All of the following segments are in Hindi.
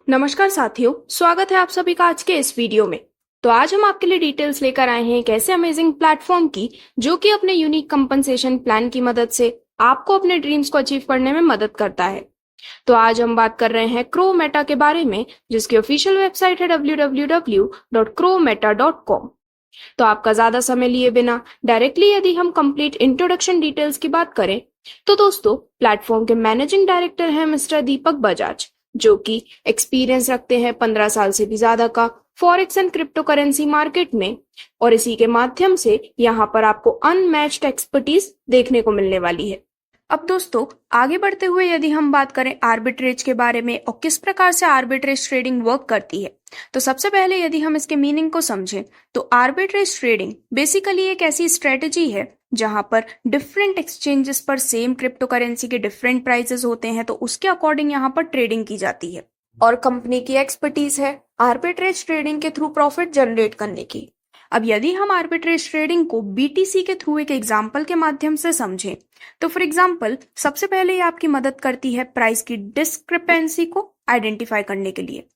नमस्कार साथियों, स्वागत है आप सभी का आज के इस वीडियो में। तो आज हम आपके लिए डिटेल्स लेकर आए हैं एक ऐसे अमेजिंग प्लेटफॉर्म की जो कि अपने यूनिक कंपनसेशन प्लान की मदद से आपको अपने ड्रीम्स को अचीव करने में मदद करता है। तो आज हम बात कर रहे हैं क्रो मेटा के बारे में, जिसकी ऑफिशियल वेबसाइट है www.crometa.com। तो आपका ज्यादा समय लिए बिना डायरेक्टली यदि हम कंप्लीट इंट्रोडक्शन डिटेल्स की बात करें तो दोस्तों, प्लेटफॉर्म के मैनेजिंग डायरेक्टर हैं मिस्टर दीपक बजाज, जो कि एक्सपीरियंस रखते हैं 15 साल से भी ज्यादा का forex and crypto currency market में। और इसी के माध्यम से यहाँ पर आपको अनमैच्ड एक्सपर्टीज देखने को मिलने वाली है। अब दोस्तों, आगे बढ़ते हुए यदि हम बात करें आर्बिट्रेज के बारे में और किस प्रकार से आर्बिट्रेज ट्रेडिंग वर्क करती है, तो सबसे पहले यदि हम इसके मीनिंग को समझें तो आर्बिट्रेज ट्रेडिंग बेसिकली एक ऐसी स्ट्रेटजी है जहां पर डिफरेंट एक्सचेंजेस पर सेम क्रिप्टो करेंसी के डिफरेंट प्राइसेस होते हैं, तो उसके अकॉर्डिंग यहाँ पर ट्रेडिंग की जाती है। और कंपनी की एक्सपर्टीज है आर्बिट्रेज ट्रेडिंग के थ्रू प्रॉफिट जनरेट करने की। अब यदि हम आर्बिट्रेज ट्रेडिंग को बीटीसी के थ्रू एक एग्जाम्पल के माध्यम से समझें तो फॉर एग्जाम्पल सबसे पहले ये आपकी मदद करती है प्राइस की डिस्क्रिपेंसी को आइडेंटिफाई करने के लिए।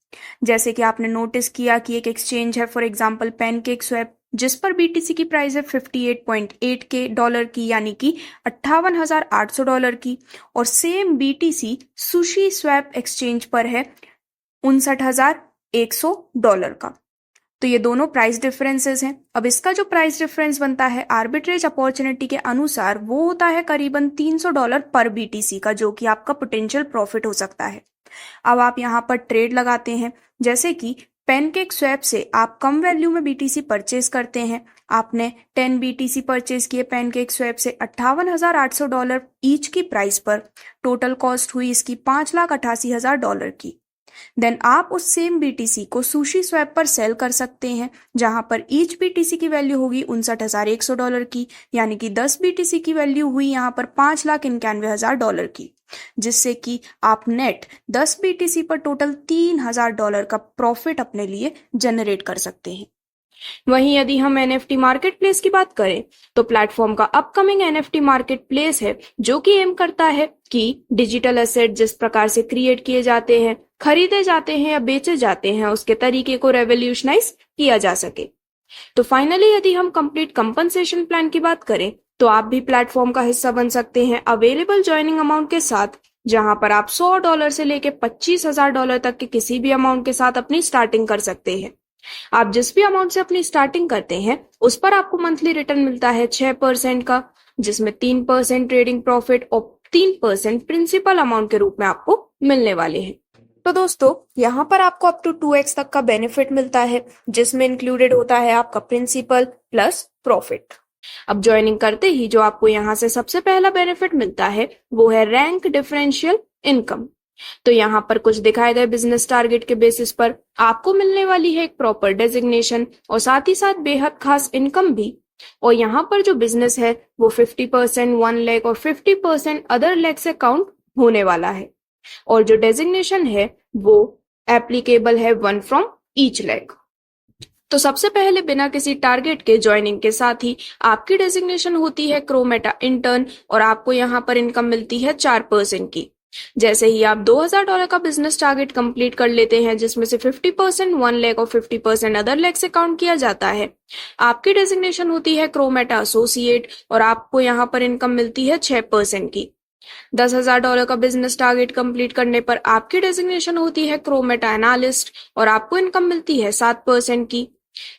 जैसे कि आपने नोटिस किया कि एक एक्सचेंज है फॉर एग्जाम्पल पैनकेक स्वैप, जिस पर बीटीसी की प्राइस है 58.8 के डॉलर की, यानी कि $58,800 की, और same BTC sushi swap exchange पर है $59,100 का। तो ये दोनों प्राइस डिफरेंसेस हैं। अब इसका जो प्राइस डिफरेंस बनता है आर्बिट्रेज अपॉर्चुनिटी के अनुसार वो होता है करीबन $300 पर बीटीसी का, जो कि आपका पोटेंशियल प्रॉफिट हो सकता है। अब आप यहाँ पर ट्रेड लगाते हैं, जैसे कि पैनकेक स्वैप से आप कम वैल्यू में बीटीसी परचेज करते हैं। आपने 10 बीटीसी परचेज किए पैनकेक स्वैप से $58,800 ईच की प्राइस पर। टोटल कॉस्ट हुई इसकी $5,88,000 की। देन आप उस सेम बीटीसी को सुशी स्वैप पर सेल कर सकते हैं, जहां पर ईच बीटीसी की वैल्यू होगी $59,100 की, यानी कि 10 बीटीसी की वैल्यू हुई यहाँ पर $5,91,000 की, जिससे कि आप नेट 10 बीटीसी पर टोटल $3,000 का प्रॉफिट अपने लिए जनरेट कर सकते हैं। वहीं यदि हम एनएफटी मार्केट प्लेस की बात करें तो प्लेटफॉर्म का अपकमिंग एनएफटी मार्केट प्लेस है जो कि एम करता है कि डिजिटल एसेट जिस प्रकार से क्रिएट किए जाते हैं, खरीदे जाते हैं या बेचे जाते हैं, उसके तरीके को रेवोल्यूशनाइज किया जा सके। तो फाइनली यदि हम कंप्लीट कंपनसेशन प्लान की बात करें तो आप भी प्लेटफॉर्म का हिस्सा बन सकते हैं अवेलेबल ज्वाइनिंग अमाउंट के साथ, जहां पर आप $100 से लेके $25,000 तक के किसी भी अमाउंट के साथ अपनी स्टार्टिंग कर सकते हैं। आप जिस भी अमाउंट से अपनी स्टार्टिंग करते हैं उस पर आपको मंथली रिटर्न मिलता है 6% का, जिसमें 3% ट्रेडिंग प्रॉफिट और 3% प्रिंसिपल अमाउंट के रूप में आपको मिलने वाले हैं। तो दोस्तों, यहाँ पर आपको अप टू 2x तक का बेनिफिट मिलता है, जिसमें इंक्लूडेड होता है आपका प्रिंसिपल प्लस प्रॉफिट। अब ज्वाइनिंग करते ही जो आपको यहाँ से सबसे पहला बेनिफिट मिलता है वो है रैंक डिफरेंशियल इनकम। तो यहाँ पर कुछ दिखाए गए बिजनेस टारगेट के बेसिस पर आपको मिलने वाली है एक प्रॉपर डेजिग्नेशन और साथ ही साथ बेहद खास इनकम भी। और यहाँ पर जो बिजनेस है वो 50% 1 लाख और 50% अदर लाख से काउंट होने वाला है। और जो डेजिग्नेशन है वो एप्लीकेबल है 1 फ्रॉम ईच लाख। तो सबसे पहले बिना किसी टारगेट के ज्वाइनिंग के साथ ही आपकी डेजिग्नेशन होती है क्रोमेटा इंटर्न और आपको यहाँ पर इनकम मिलती है 4% की। जैसे ही आप $2,000 का बिजनेस टारगेट कंप्लीट कर लेते हैं, जिसमें से 50% 1 लाख और 50% अदर लाख से काउंट किया जाता है, आपकी डेजिग्नेशन होती है क्रोमेटा एसोसिएट और आपको यहाँ पर इनकम मिलती है 6% की। $10,000 का बिजनेस टारगेट कंप्लीट करने पर आपकी डेजिग्नेशन होती है क्रोमेटा एनालिस्ट और आपको इनकम मिलती है 7% की।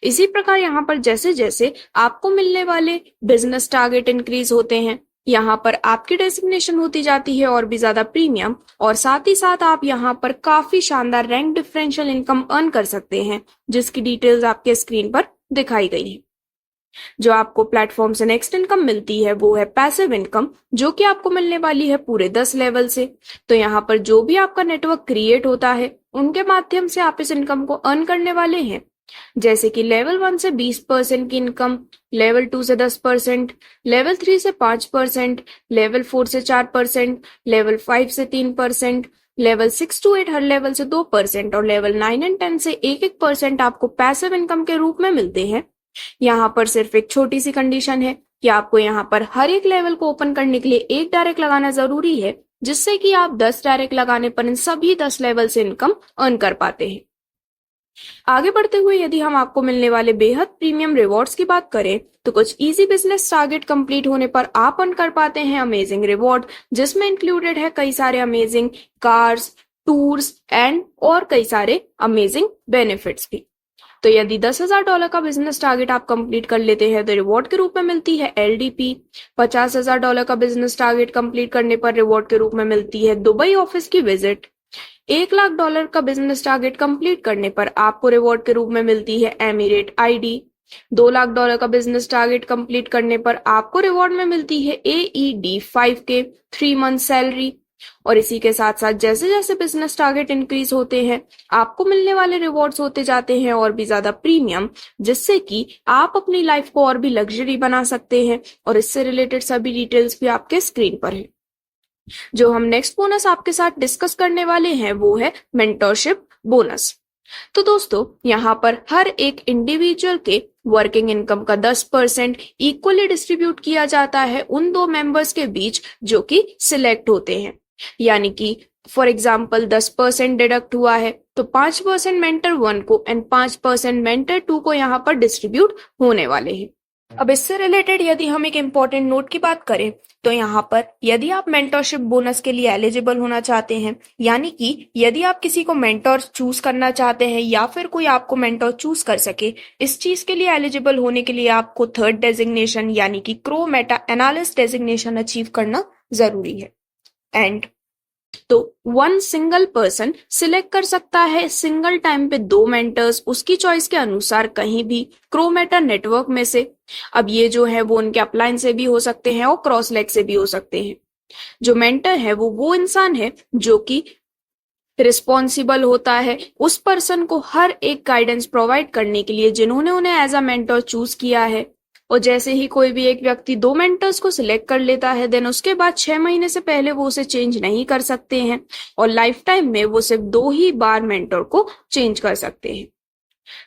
इसी प्रकार यहाँ पर जैसे जैसे आपको मिलने वाले बिजनेस टारगेट इंक्रीज होते हैं, यहाँ पर आपकी डेजिग्नेशन होती जाती है और भी ज्यादा प्रीमियम, और साथ ही साथ आप यहाँ पर काफी शानदार रैंक डिफरेंशियल इनकम अर्न कर सकते हैं, जिसकी डिटेल्स आपके स्क्रीन पर दिखाई गई है। जो आपको प्लेटफॉर्म से नेक्स्ट इनकम मिलती है वो है पैसिव इनकम, जो कि आपको मिलने वाली है पूरे 10 लेवल से। तो यहाँ पर जो भी आपका नेटवर्क क्रिएट होता है उनके माध्यम से आप इस इनकम को अर्न करने वाले हैं। जैसे कि लेवल 1 से 20% की इनकम, लेवल 2 से 10%, लेवल 3 से 5%, लेवल 4 से 4%, लेवल 5 से 3%, लेवल 6 to 8 हर लेवल से 2% और लेवल 9 और 10 से 1% आपको पैसिव इनकम के रूप में मिलते हैं। यहाँ पर सिर्फ एक छोटी सी कंडीशन है कि आपको यहाँ पर हर एक लेवल को ओपन करने के लिए एक डायरेक्ट लगाना जरूरी है, जिससे कि आप 10 डायरेक्ट लगाने पर इन सभी 10 लेवल से इनकम अर्न कर पाते हैं। आगे बढ़ते हुए यदि हम आपको मिलने वाले बेहद प्रीमियम रिवॉर्ड्स की बात करें तो कुछ इजी बिजनेस टारगेट कंप्लीट होने पर आप अर्न कर पाते हैं अमेजिंग रिवॉर्ड, जिसमें इंक्लूडेड है कई सारे अमेजिंग कार्स, टूर्स एंड और कई सारे अमेजिंग बेनिफिट्स भी। तो यदि $10,000 का बिजनेस टारगेट आप कंप्लीट कर लेते हैं तो रिवॉर्ड के रूप में मिलती है LDP। $50,000 का बिजनेस टारगेट कंप्लीट करने पर रिवॉर्ड के रूप में मिलती है दुबई ऑफिस की विजिट। $1,00,000 का बिजनेस टारगेट कंप्लीट करने पर आपको रिवॉर्ड के रूप में मिलती है एमिरेट ID। $2,00,000 का बिजनेस टारगेट कंप्लीट करने पर आपको रिवॉर्ड में मिलती है AED 5K 3 मंथ सैलरी। और इसी के साथ साथ जैसे जैसे बिजनेस टारगेट इंक्रीज होते हैं आपको मिलने वाले रिवॉर्ड्स होते जाते हैं और भी ज्यादा प्रीमियम, जिससे कि आप अपनी लाइफ को और भी लग्जरी बना सकते हैं। और इससे रिलेटेड सभी डिटेल्स भी आपके स्क्रीन पर है। जो हम नेक्स्ट बोनस आपके साथ डिस्कस करने वाले हैं वो है मेंटरशिप बोनस। तो दोस्तों यहाँ पर हर एक इंडिविजुअल के वर्किंग इनकम का 10% इक्वली डिस्ट्रीब्यूट किया जाता है उन 2 मेंबर्स के बीच जो कि सिलेक्ट होते हैं। यानी कि फॉर एग्जाम्पल 10% डिडक्ट हुआ है तो 5% मेंटर 1 को एंड 5% मेंटर 2 को यहाँ पर डिस्ट्रीब्यूट होने वाले हैं। अब इससे रिलेटेड यदि हम एक इम्पोर्टेंट नोट की बात करें तो यहाँ पर यदि आप मेंटरशिप बोनस के लिए एलिजिबल होना चाहते हैं, यानी कि यदि आप किसी को मेंटर चूज करना चाहते हैं या फिर कोई आपको मेंटर चूज कर सके, इस चीज के लिए एलिजिबल होने के लिए आपको 3rd डेजिग्नेशन यानी कि crow Meta analyst designation achieve करना जरूरी है। एंड तो 1 सिंगल पर्सन सिलेक्ट कर सकता है सिंगल टाइम पे 2 मेंटर्स उसकी चॉइस के अनुसार कहीं भी क्रोमेटा नेटवर्क में से। अब ये जो है वो उनके अपलाइन से भी हो सकते हैं और क्रॉस लेग से भी हो सकते हैं। जो मेंटर है वो इंसान है जो कि रिस्पॉन्सिबल होता है उस पर्सन को हर एक गाइडेंस प्रोवाइड करने के लिए जिन्होंने उन्हें एज अ मेंटर चूज किया है। और जैसे ही कोई भी एक व्यक्ति 2 मेंटर्स को सिलेक्ट कर लेता है देन उसके बाद 6 महीने से पहले वो उसे चेंज नहीं कर सकते हैं और लाइफ टाइम में वो सिर्फ 2 ही बार मेंटर को चेंज कर सकते हैं।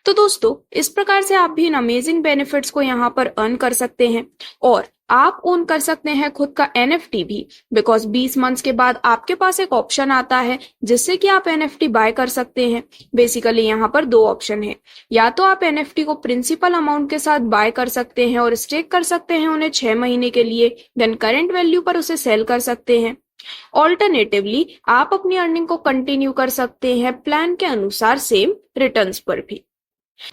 तो दोस्तों इस प्रकार से आप भी इन अमेजिंग बेनिफिट्स को यहाँ पर अर्न कर सकते हैं और आप ओन कर सकते हैं खुद का NFT भी, बिकॉज 20 मंथ्स के बाद आपके पास एक ऑप्शन आता है जिससे कि आप NFT बाय कर सकते हैं। बेसिकली यहाँ पर 2 ऑप्शन है, या तो आप NFT को प्रिंसिपल अमाउंट के साथ बाय कर सकते हैं और स्टेक कर सकते हैं उन्हें 6 महीने के लिए, देन करंट वैल्यू पर उसे सेल कर सकते हैं। ऑल्टरनेटिवली आप अपनी अर्निंग को कंटिन्यू कर सकते हैं प्लान के अनुसार सेम रिटर्न्स पर भी।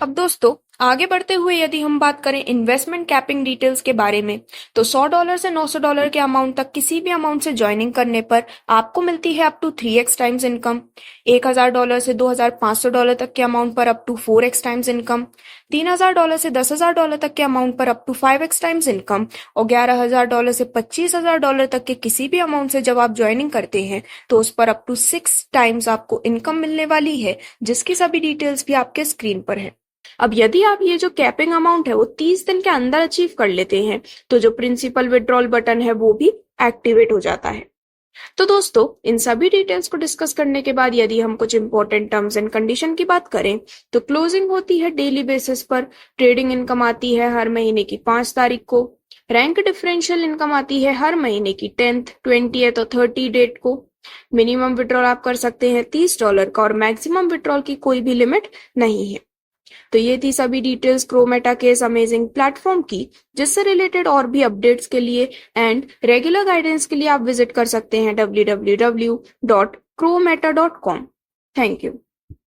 अब दोस्तों आगे बढ़ते हुए यदि हम बात करें इन्वेस्टमेंट कैपिंग डिटेल्स के बारे में तो $100 से $900 के अमाउंट तक किसी भी अमाउंट से ज्वाइनिंग करने पर आपको मिलती है up to 3x times income. $1,000 से $2,500 तक के अमाउंट पर up to 4x times income. $3,000 से $10,000 तक के अमाउंट पर up to 5x times income. और $11,000 से $25,000 तक के किसी भी अमाउंट से जब आप ज्वाइनिंग करते हैं तो उस पर अप टू 6 टाइम्स आपको इनकम मिलने वाली है, जिसकी सभी डिटेल्स भी आपके स्क्रीन पर है। अब यदि आप ये जो कैपिंग अमाउंट है वो 30 दिन के अंदर अचीव कर लेते हैं तो जो प्रिंसिपल विड्रॉल बटन है वो भी एक्टिवेट हो जाता है। तो दोस्तों इन सभी डिटेल्स को डिस्कस करने के बाद यदि हम कुछ इंपॉर्टेंट टर्म्स एंड कंडीशन की बात करें तो क्लोजिंग होती है डेली बेसिस पर, ट्रेडिंग इनकम आती है हर महीने की 5 तारीख को, रैंक डिफरेंशियल इनकम आती है हर महीने की 10th, 20th और 30 डेट को। मिनिमम विड्रॉल आप कर सकते हैं $30 का और मैक्सिमम विड्रॉल की कोई भी लिमिट नहीं है। तो ये थी सभी डिटेल्स क्रोमेटा के इस अमेजिंग प्लेटफॉर्म की, जिससे रिलेटेड और भी अपडेट्स के लिए एंड रेगुलर गाइडेंस के लिए आप विजिट कर सकते हैं www.crometa.com। Thank you.